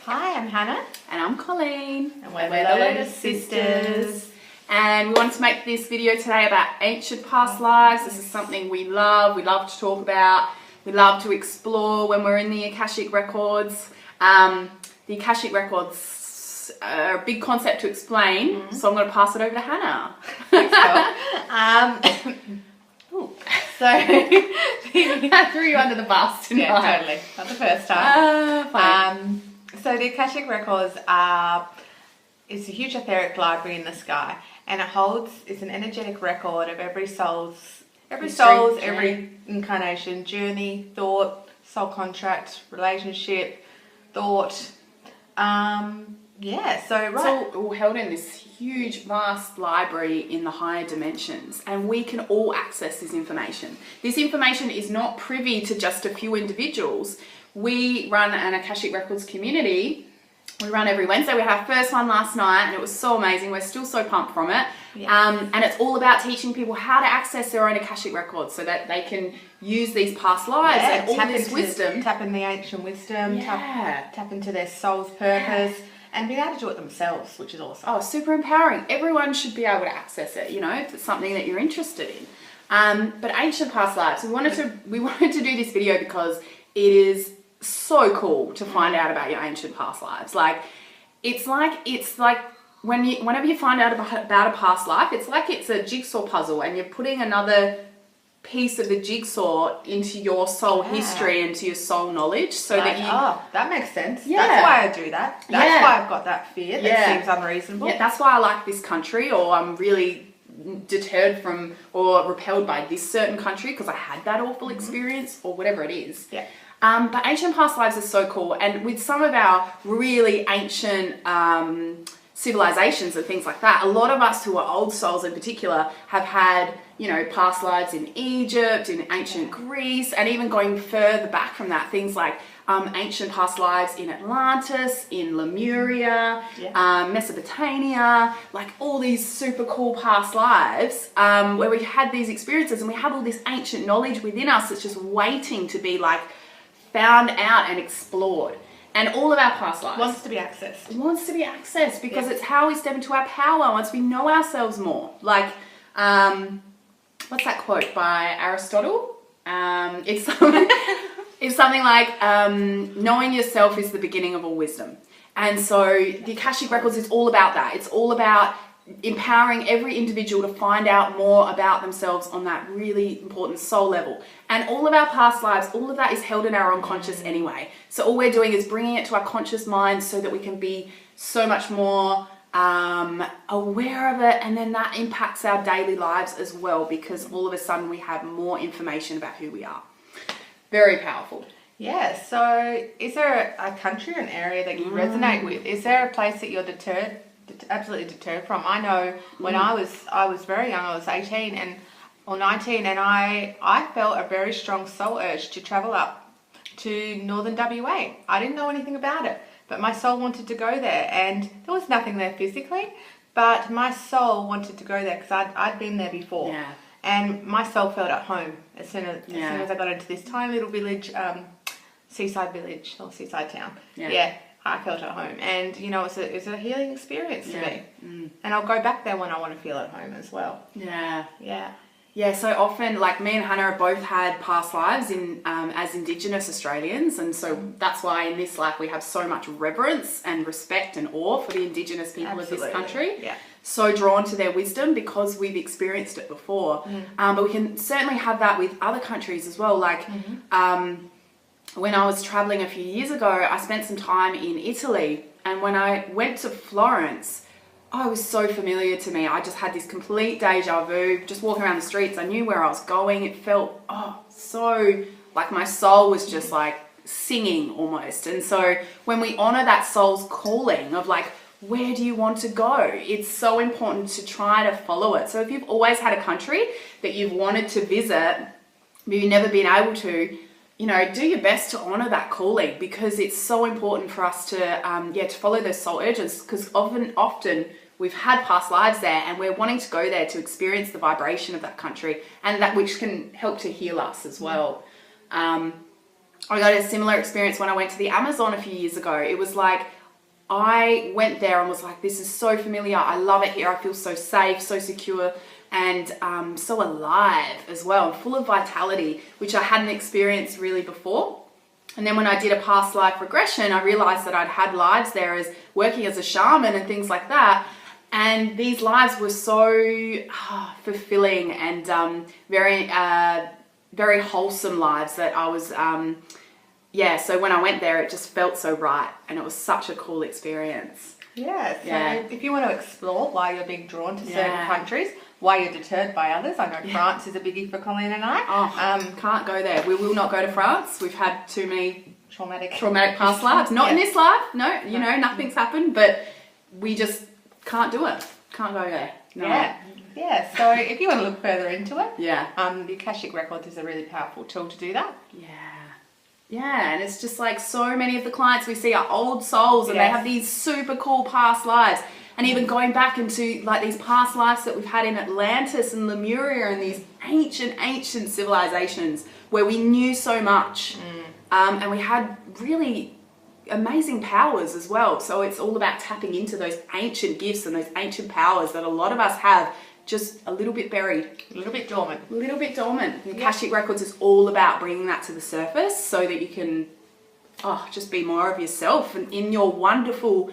Hi, I'm Hannah. And I'm Colleen. And we're the Lotus Sisters. And we wanted to make this video today about ancient past lives. This is something we love to talk about. We love to explore when we're in the Akashic records. The Akashic records are a big concept to explain, so I'm going to pass it over to Hannah. So I threw you under the bus tonight. yeah, totally. Not the first time. So the Akashic records is a huge etheric library in the sky, and it's an energetic record of every incarnation, journey, thought, soul contract, relationship, thought. It's all held in this huge, vast library in the higher dimensions, and we can all access this information. This information is not privy to just a few individuals. We run an Akashic Records community. We run every Wednesday. We had our first one last night, and it was so amazing. We're still so pumped from it. Yeah. And it's all about teaching people how to access their own Akashic records so that they can use these past lives and all this wisdom. Tap in the ancient wisdom, tap into their soul's purpose, and be able to do it themselves, which is awesome. Oh, super empowering. Everyone should be able to access it, if it's something that you're interested in. But ancient past lives, we wanted to do this video because it is so cool to find out about your ancient past lives. It's like whenever you find out about a past life, it's like it's a jigsaw puzzle, and you're putting another piece of the jigsaw into your soul history and to your soul knowledge, so that makes sense. Yeah. That's why I do that. That's why I've got that fear that seems unreasonable. Yeah, that's why I like this country, or I'm really deterred from or repelled by this certain country because I had that awful experience, or whatever it is. Yeah. But ancient past lives are so cool, and with some of our really ancient civilizations and things like that, a lot of us who are old souls in particular have had, past lives in Egypt, in ancient Greece, and even going further back from that, things like ancient past lives in Atlantis, in Lemuria, Mesopotamia, like all these super cool past lives where we had these experiences, and we have all this ancient knowledge within us that's just waiting to be found out and explored. And all of our past lives wants to be accessed. Because it's how we step into our power once we know ourselves more. What's that quote by Aristotle? It's something like, knowing yourself is the beginning of all wisdom. And so the Akashic Records is all about that. It's all about empowering every individual to find out more about themselves on that really important soul level. And all of our past lives, all of that is held in our unconscious anyway. So all we're doing is bringing it to our conscious mind so that we can be so much more aware of it, and then that impacts our daily lives as well, because all of a sudden we have more information about who we are. Very powerful. Yeah, so is there a country or an area that you resonate with? Is there a place that you're absolutely deterred from? I know when I was very young, I was 18 or 19, and I felt a very strong soul urge to travel up to northern WA. I didn't know anything about it, but my soul wanted to go there, and there was nothing there physically, but my soul wanted to go there because I'd been there before. Yeah. And my soul felt at home as soon as I got into this tiny little village, seaside village or seaside town. Yeah. I felt at home, and it's a healing experience to me. And I'll go back there when I want to feel at home as well. Yeah, so often, me and Hannah have both had past lives as Indigenous Australians, and so that's why in this life we have so much reverence and respect and awe for the Indigenous people of this country. Yeah. So drawn to their wisdom because we've experienced it before. But we can certainly have that with other countries as well. When I was traveling a few years ago, I spent some time in Italy, and when I went to Florence, it was so familiar to me. I just had this complete deja vu. Just walking around the streets, I knew where I was going. It felt so like my soul was just singing almost. And so when we honor that soul's calling of where do you want to go, it's so important to try to follow it. So if you've always had a country that you've wanted to visit, but you've never been able to, do your best to honor that calling, because it's so important for us to follow those soul urges, because often we've had past lives there and we're wanting to go there to experience the vibration of that country, and that which can help to heal us as well. I got a similar experience when I went to the Amazon a few years ago. It was like, I went there and was like, this is so familiar. I love it here. I feel so safe, so secure, and so alive as well, full of vitality, which I hadn't experienced really before. And then when I did a past life regression, I realized that I'd had lives there as working as a shaman and things like that. And these lives were so fulfilling and very wholesome lives that I was, so when I went there, it just felt so right. And it was such a cool experience. Yeah, so if you want to explore why you're being drawn to certain countries, why you're deterred by others. I know France is a biggie for Colleen and I. Can't go there. We will not go to France. We've had too many traumatic past lives. Not in this life. No, nothing's happened, but we just can't do it. Can't go there. No. Yeah. So if you want to look further into it, the Akashic Records is a really powerful tool to do that. Yeah, and it's just like so many of the clients we see are old souls and they have these super cool past lives. And even going back into like these past lives that we've had in Atlantis and Lemuria and these ancient civilizations where we knew so much and we had really amazing powers as well. So it's all about tapping into those ancient gifts and those ancient powers that a lot of us have, just a little bit buried. A little bit dormant. The Akashic Records is all about bringing that to the surface so that you can just be more of yourself and in the wonderful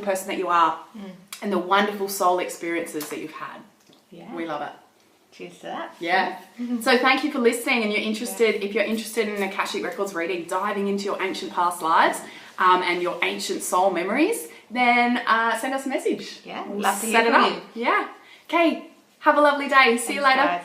person that you are and the wonderful soul experiences that you've had. Yeah. We love it. Cheers to that. Yeah. So thank you for listening, and if you're interested in Akashic Records reading, diving into your ancient past lives and your ancient soul memories, then send us a message. Yeah. We'll set it up. Yeah. Okay. Have a lovely day. See you later. Guys.